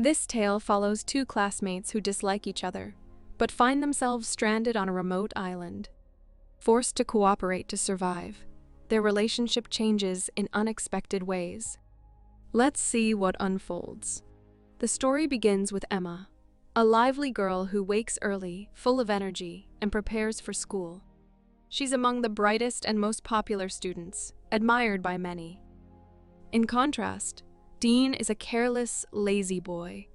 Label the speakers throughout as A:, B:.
A: This tale follows two classmates who dislike each other, but find themselves stranded on a remote island. Forced to cooperate to survive, their relationship changes in unexpected ways. Let's see what unfolds. The story begins with Emma, a lively girl who wakes early, full of energy, and prepares for school. She's among the brightest and most popular students, admired by many. In contrast, Dean is a careless, lazy boy.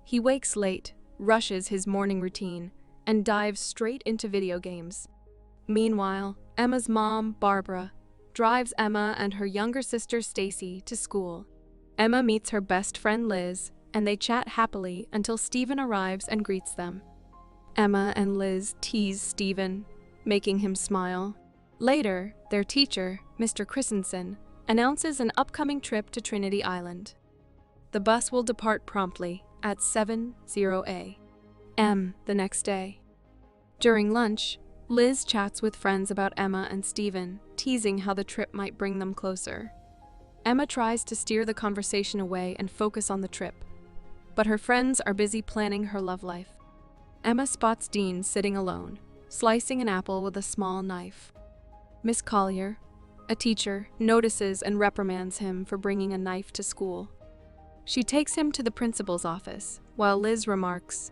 A: He wakes late, rushes his morning routine, and dives straight into video games. Meanwhile, Emma's mom, Barbara, drives Emma and her younger sister Stacy to school. Emma meets her best friend Liz, and they chat happily until Stephen arrives and greets them. Emma and Liz tease Stephen, making him smile. Later, their teacher, Mr. Christensen, announces an upcoming trip to Trinity Island. The bus will depart promptly at 7:00 a.m. the next day. During lunch, Liz chats with friends about Emma and Stephen, teasing how the trip might bring them closer. Emma tries to steer the conversation away and focus on the trip, but her friends are busy planning her love life. Emma spots Dean sitting alone, slicing an apple with a small knife. Miss Collier, a teacher, notices and reprimands him for bringing a knife to school. She takes him to the principal's office, while Liz remarks,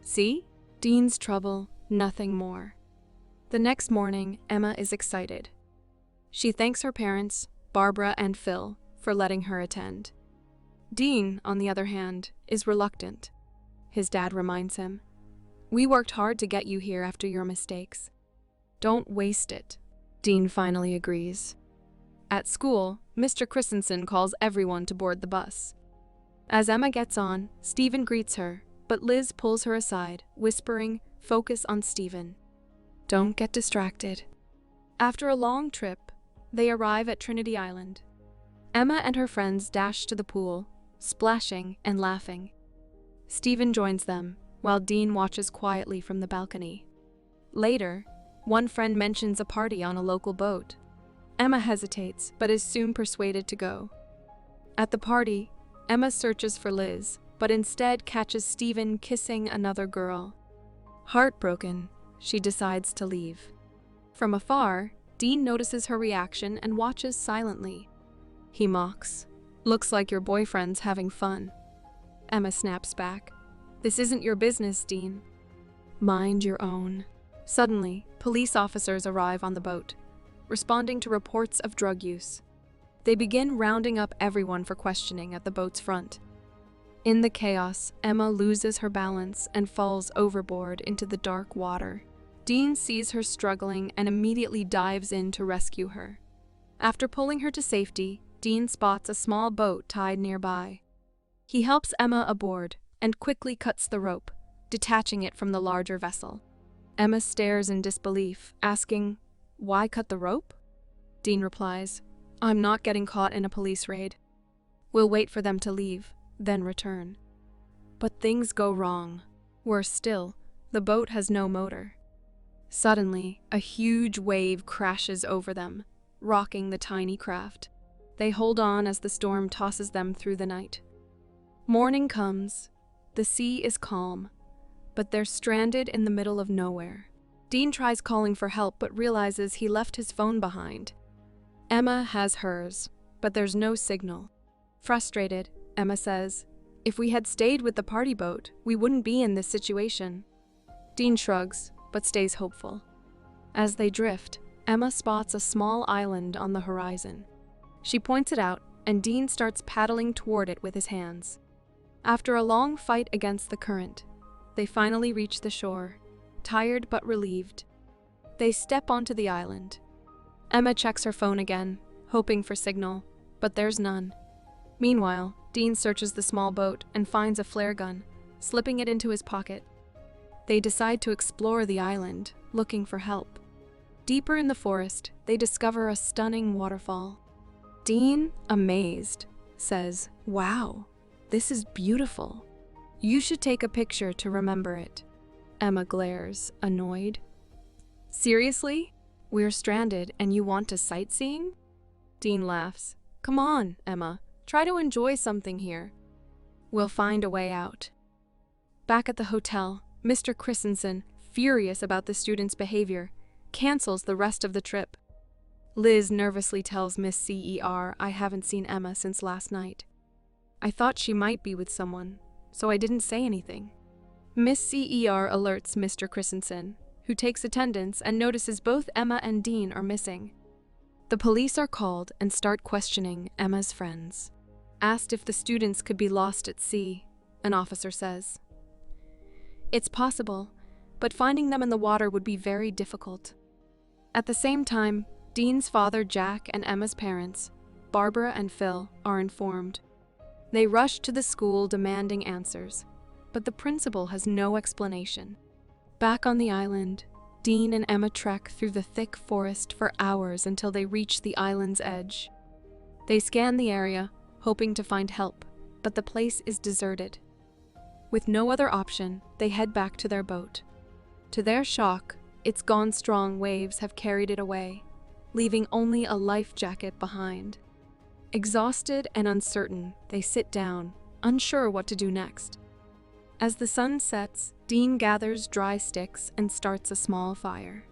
A: "See? Dean's trouble, nothing more." The next morning, Emma is excited. She thanks her parents, Barbara and Phil, for letting her attend. Dean, on the other hand, is reluctant. His dad reminds him, "We worked hard to get you here after your mistakes. Don't waste it." Dean finally agrees. At school, Mr. Christensen calls everyone to board the bus. As Emma gets on, Stephen greets her, but Liz pulls her aside, whispering, "Focus on Stephen. Don't get distracted." After a long trip, they arrive at Trinity Island. Emma and her friends dash to the pool, splashing and laughing. Stephen joins them, while Dean watches quietly from the balcony. Later, one friend mentions a party on a local boat. Emma hesitates, but is soon persuaded to go. At the party, Emma searches for Liz, but instead catches Stephen kissing another girl. Heartbroken, she decides to leave. From afar, Dean notices her reaction and watches silently. He mocks, "Looks like your boyfriend's having fun." Emma snaps back, "This isn't your business, Dean." "Mind your own." Suddenly, police officers arrive on the boat, responding to reports of drug use. They begin rounding up everyone for questioning at the boat's front. In the chaos, Emma loses her balance and falls overboard into the dark water. Dean sees her struggling and immediately dives in to rescue her. After pulling her to safety, Dean spots a small boat tied nearby. He helps Emma aboard and quickly cuts the rope, detaching it from the larger vessel. Emma stares in disbelief, asking, "Why cut the rope?" Dean replies, "I'm not getting caught in a police raid. We'll wait for them to leave, then return." But things go wrong. Worse still, the boat has no motor. Suddenly, a huge wave crashes over them, rocking the tiny craft. They hold on as the storm tosses them through the night. Morning comes. The sea is calm, but they're stranded in the middle of nowhere. Dean tries calling for help but realizes he left his phone behind. Emma has hers, but there's no signal. Frustrated, Emma says, "If we had stayed with the party boat, we wouldn't be in this situation." Dean shrugs, but stays hopeful. As they drift, Emma spots a small island on the horizon. She points it out, and Dean starts paddling toward it with his hands. After a long fight against the current, they finally reach the shore, tired but relieved. They step onto the island. Emma checks her phone again, hoping for signal, but there's none. Meanwhile, Dean searches the small boat and finds a flare gun, slipping it into his pocket. They decide to explore the island, looking for help. Deeper in the forest, they discover a stunning waterfall. Dean, amazed, says, "Wow, this is beautiful. You should take a picture to remember it." Emma glares, annoyed. "Seriously? We're stranded and you want to sightseeing?" Dean laughs. "Come on, Emma. Try to enjoy something here." We'll find a way out. Back at the hotel, Mr. Christensen, furious about the students' behavior, cancels the rest of the trip. Liz nervously tells Miss CER, "I haven't seen Emma since last night. I thought she might be with someone, so I didn't say anything." Miss CER alerts Mr. Christensen, who takes attendance and notices both Emma and Dean are missing. The police are called and start questioning Emma's friends. Asked if the students could be lost at sea, an officer says, "It's possible, but finding them in the water would be very difficult." At the same time, Dean's father Jack and Emma's parents, Barbara and Phil, are informed. They rush to the school demanding answers, but the principal has no explanation. Back on the island, Dean and Emma trek through the thick forest for hours until they reach the island's edge. They scan the area, hoping to find help, but the place is deserted. With no other option, they head back to their boat. To their shock, its gone strong waves have carried it away, leaving only a life jacket behind. Exhausted and uncertain, they sit down, unsure what to do next. As the sun sets, Dean gathers dry sticks and starts a small fire.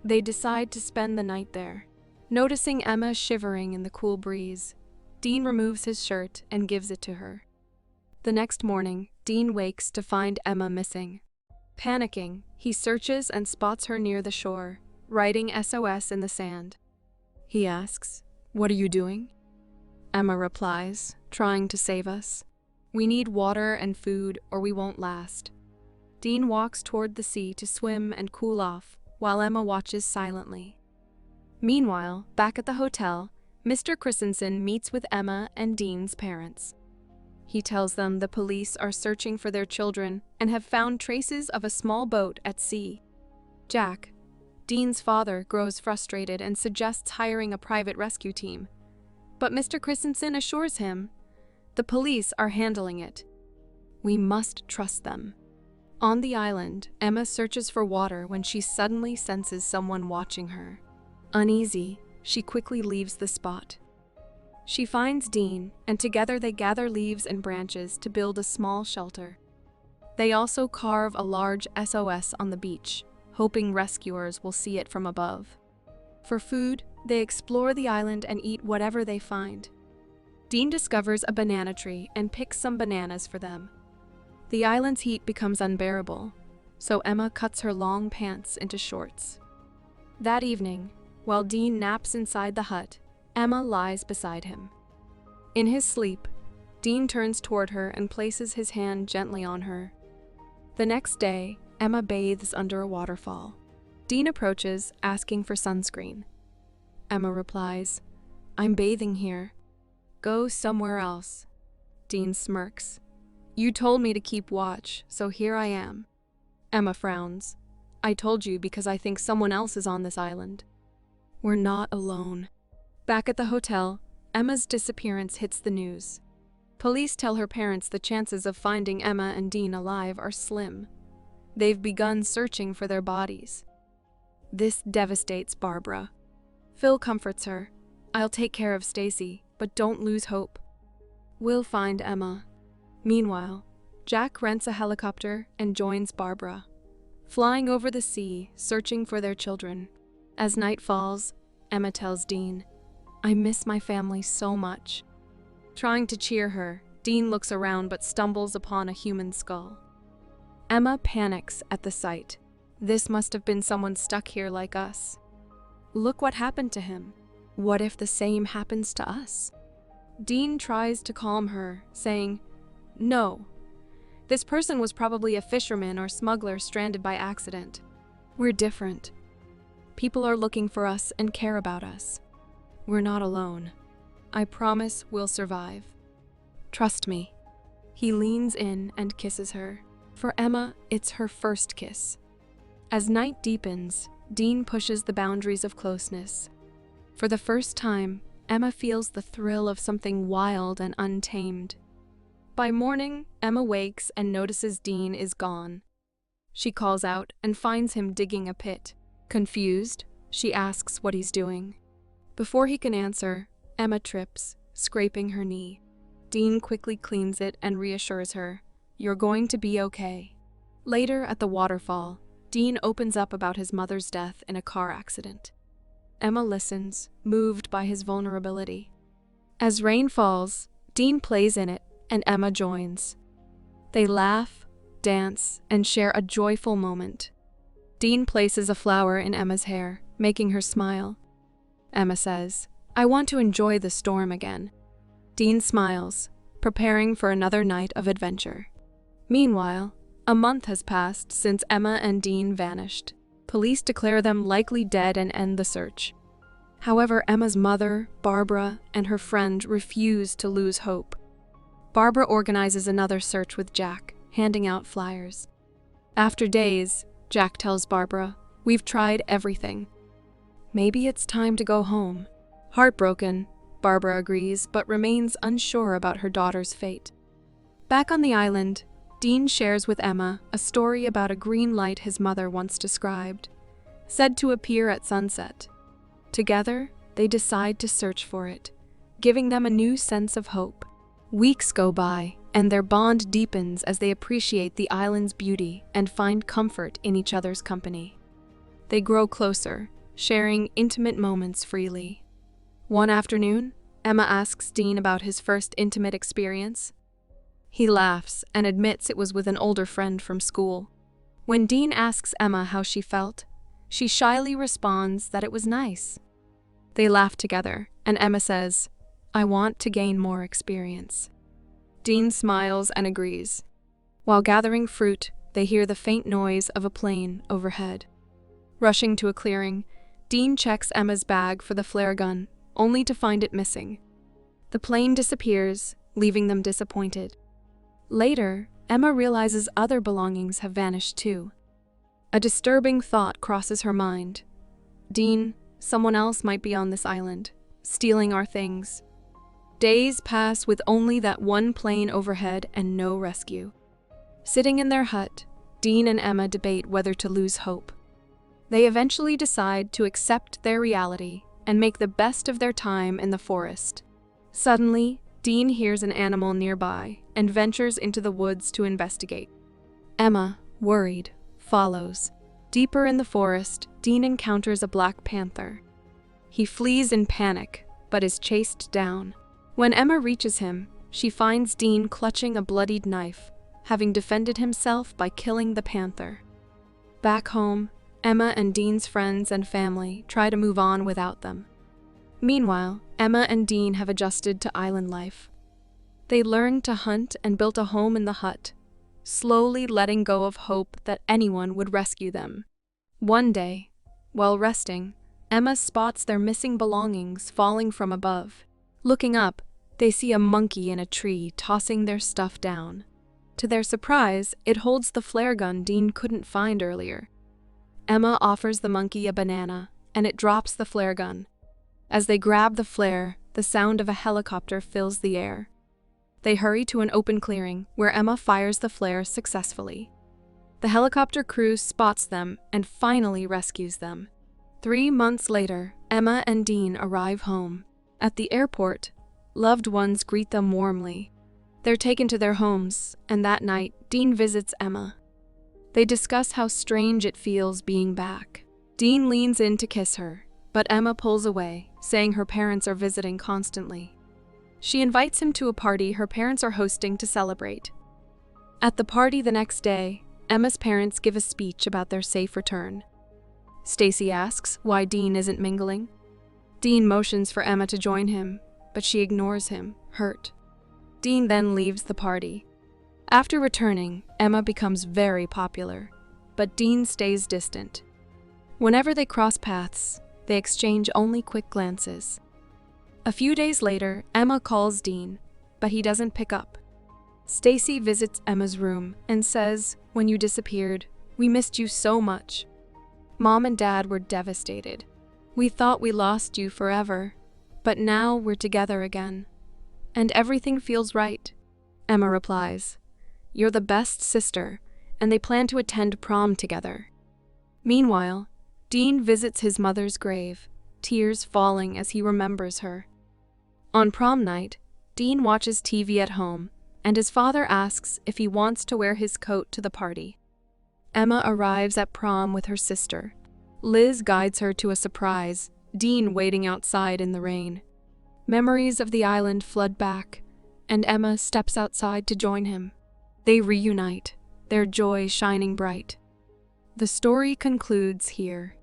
A: They decide to spend the night there. Noticing Emma shivering in the cool breeze, Dean removes his shirt and gives it to her. The next morning, Dean wakes to find Emma missing. Panicking, he searches and spots her near the shore, writing SOS in the sand. He asks, "What are you doing?" Emma replies, "Trying to save us. We need water and food or we won't last." Dean walks toward the sea to swim and cool off, while Emma watches silently. Meanwhile, back at the hotel, Mr. Christensen meets with Emma and Dean's parents. He tells them the police are searching for their children and have found traces of a small boat at sea. Jack, Dean's father, grows frustrated and suggests hiring a private rescue team. But Mr. Christensen assures him, "The police are handling it. We must trust them." On the island, Emma searches for water when she suddenly senses someone watching her. Uneasy, she quickly leaves the spot. She finds Dean, and together they gather leaves and branches to build a small shelter. They also carve a large SOS on the beach, hoping rescuers will see it from above. For food, they explore the island and eat whatever they find. Dean discovers a banana tree and picks some bananas for them. The island's heat becomes unbearable, so Emma cuts her long pants into shorts. That evening, while Dean naps inside the hut, Emma lies beside him. In his sleep, Dean turns toward her and places his hand gently on her. The next day, Emma bathes under a waterfall. Dean approaches, asking for sunscreen. Emma replies, "I'm bathing here. Go somewhere else." Dean smirks. "You told me to keep watch, so here I am." Emma frowns. "I told you because I think someone else is on this island." We're not alone. Back at the hotel, Emma's disappearance hits the news. Police tell her parents the chances of finding Emma and Dean alive are slim. They've begun searching for their bodies. This devastates Barbara. Phil comforts her. "I'll take care of Stacy, but don't lose hope. We'll find Emma." Meanwhile, Jack rents a helicopter and joins Barbara, flying over the sea, searching for their children. As night falls, Emma tells Dean, "I miss my family so much." Trying to cheer her, Dean looks around but stumbles upon a human skull. Emma panics at the sight. This must have been someone stuck here like us. Look what happened to him. What if the same happens to us? Dean tries to calm her, saying, "No. This person was probably a fisherman or smuggler stranded by accident. We're different. People are looking for us and care about us. We're not alone. I promise we'll survive. Trust me." He leans in and kisses her. For Emma, it's her first kiss. As night deepens, Dean pushes the boundaries of closeness. For the first time, Emma feels the thrill of something wild and untamed. By morning, Emma wakes and notices Dean is gone. She calls out and finds him digging a pit. Confused, she asks what he's doing. Before he can answer, Emma trips, scraping her knee. Dean quickly cleans it and reassures her, "You're going to be okay." Later, at the waterfall, Dean opens up about his mother's death in a car accident. Emma listens, moved by his vulnerability. As rain falls, Dean plays in it, and Emma joins. They laugh, dance, and share a joyful moment. Dean places a flower in Emma's hair, making her smile. Emma says, "I want to enjoy the storm again." Dean smiles, preparing for another night of adventure. Meanwhile, a month has passed since Emma and Dean vanished. Police declare them likely dead and end the search. However, Emma's mother, Barbara, and her friend refuse to lose hope. Barbara organizes another search with Jack, handing out flyers. After days, Jack tells Barbara, "We've tried everything. Maybe it's time to go home." Heartbroken, Barbara agrees, but remains unsure about her daughter's fate. Back on the island, Dean shares with Emma a story about a green light his mother once described, said to appear at sunset. Together, they decide to search for it, giving them a new sense of hope. Weeks go by, and their bond deepens as they appreciate the island's beauty and find comfort in each other's company. They grow closer, sharing intimate moments freely. One afternoon, Emma asks Dean about his first intimate experience. He laughs and admits it was with an older friend from school. When Dean asks Emma how she felt, she shyly responds that it was nice. They laugh together, and Emma says, "I want to gain more experience." Dean smiles and agrees. While gathering fruit, they hear the faint noise of a plane overhead. Rushing to a clearing, Dean checks Emma's bag for the flare gun, only to find it missing. The plane disappears, leaving them disappointed. Later, Emma realizes other belongings have vanished too. A disturbing thought crosses her mind. "Dean, someone else might be on this island, stealing our things." Days pass with only that one plane overhead and no rescue. Sitting in their hut, Dean and Emma debate whether to lose hope. They eventually decide to accept their reality and make the best of their time in the forest. Suddenly, Dean hears an animal nearby and ventures into the woods to investigate. Emma, worried, follows. Deeper in the forest, Dean encounters a black panther. He flees in panic, but is chased down. When Emma reaches him, she finds Dean clutching a bloodied knife, having defended himself by killing the panther. Back home, Emma and Dean's friends and family try to move on without them. Meanwhile, Emma and Dean have adjusted to island life. They learned to hunt and built a home in the hut, slowly letting go of hope that anyone would rescue them. One day, while resting, Emma spots their missing belongings falling from above. Looking up, they see a monkey in a tree tossing their stuff down. To their surprise, it holds the flare gun Dean couldn't find earlier. Emma offers the monkey a banana, and it drops the flare gun. As they grab the flare, the sound of a helicopter fills the air. They hurry to an open clearing, where Emma fires the flare successfully. The helicopter crew spots them and finally rescues them. 3 months later, Emma and Dean arrive home. At the airport, loved ones greet them warmly. They're taken to their homes, and that night, Dean visits Emma. They discuss how strange it feels being back. Dean leans in to kiss her, but Emma pulls away, saying her parents are visiting constantly. She invites him to a party her parents are hosting to celebrate. At the party the next day, Emma's parents give a speech about their safe return. Stacy asks why Dean isn't mingling. Dean motions for Emma to join him, but she ignores him, hurt. Dean then leaves the party. After returning, Emma becomes very popular, but Dean stays distant. Whenever they cross paths, they exchange only quick glances. A few days later, Emma calls Dean, but he doesn't pick up. Stacy visits Emma's room and says, "When you disappeared, we missed you so much. Mom and Dad were devastated. We thought we lost you forever, but now we're together again. And everything feels right." Emma replies, "You're the best sister," and they plan to attend prom together. Meanwhile, Dean visits his mother's grave, tears falling as he remembers her. On prom night, Dean watches TV at home, and his father asks if he wants to wear his coat to the party. Emma arrives at prom with her sister. Liz guides her to a surprise, Dean waiting outside in the rain. Memories of the island flood back, and Emma steps outside to join him. They reunite, their joy shining bright. The story concludes here.